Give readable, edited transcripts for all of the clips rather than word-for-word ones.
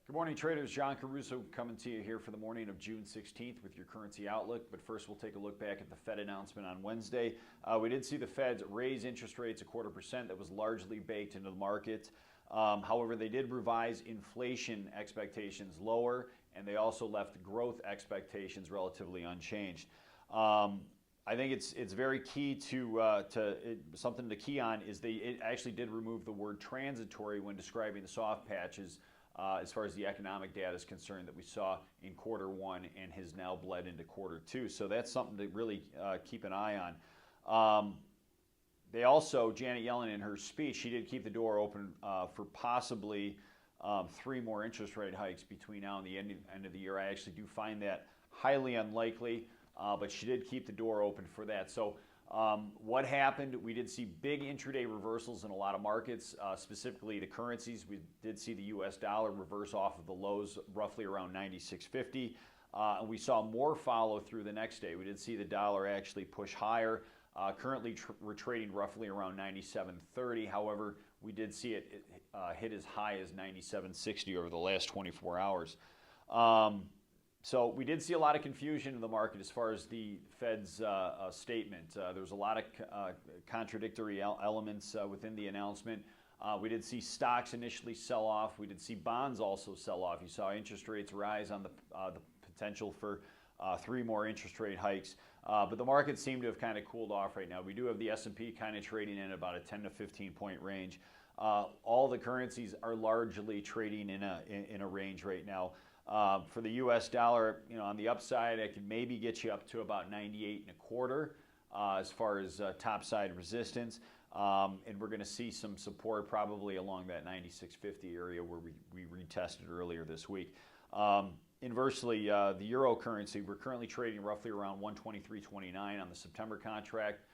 Good morning, traders. John Caruso coming to you here for the morning of June 16th with your currency outlook. But first, we'll take a look back at the Fed announcement on Wednesday. We did see the Feds raise interest rates 0.25%. That was largely baked into the market. However, they did revise inflation expectations lower, and they also left growth expectations relatively unchanged. I think it's very key to something to key on is it actually did remove the word transitory when describing the soft patches as far as the economic data is concerned that we saw in Q1 and has now bled into Q2. So that's something to really keep an eye on. They also, Janet Yellen in her speech, she did keep the door open for possibly 3 more interest rate hikes between now and the end of the year. I actually do find that highly unlikely, but she did keep the door open for that. So what happened? We did see big intraday reversals in a lot of markets, specifically the currencies. We did see the US dollar reverse off of the lows roughly around 96.50, and we saw more follow through the next day. We did see the dollar actually push higher. Currently we're trading roughly around 97.30. However, we did see it hit as high as 97.60 over the last 24 hours. So we did see a lot of confusion in the market as far as the Fed's statement. There was a lot of contradictory elements within the announcement. We did see stocks initially sell off. We did see bonds also sell off. You saw interest rates rise on the potential for 3 more interest rate hikes. But the market seemed to have kind of cooled off right now. We do have the S&P kind of trading in about a 10 to 15 point range. All the currencies are largely trading in a range right now. For the US dollar, on the upside, it can maybe get you up to about 98.25 as far as top side resistance. And we're going to see some support probably along that 96.50 area where we retested earlier this week. Inversely, the euro currency, we're currently trading roughly around 123.29 on the September contract.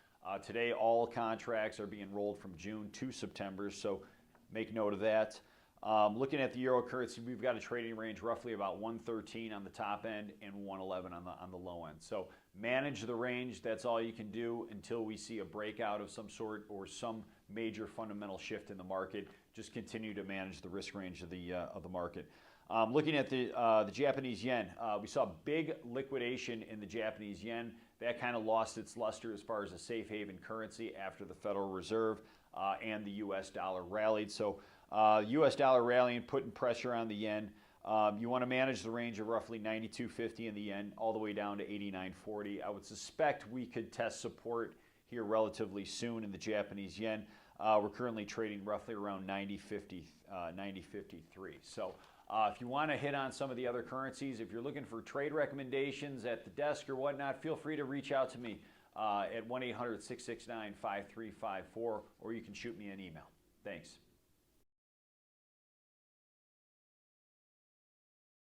Today, all contracts are being rolled from June to September, so make note of that. Looking at the euro currency, we've got a trading range roughly about 113 on the top end and 111 on the low end. So manage the range. That's all you can do until we see a breakout of some sort or some major fundamental shift in the market. Just continue to manage the risk range of the market. Looking at the Japanese yen, we saw big liquidation in the Japanese yen. That kind of lost its luster as far as a safe haven currency after the Federal Reserve and the US dollar rallied. So US dollar rallying, putting pressure on the yen. You want to manage the range of roughly 92.50 in the yen all the way down to 89.40. I would suspect we could test support here relatively soon in the Japanese yen. We're currently trading roughly around 90.53. So if you want to hit on some of the other currencies, if you're looking for trade recommendations at the desk or whatnot, feel free to reach out to me at 1-800-669-5354, or you can shoot me an email. Thanks.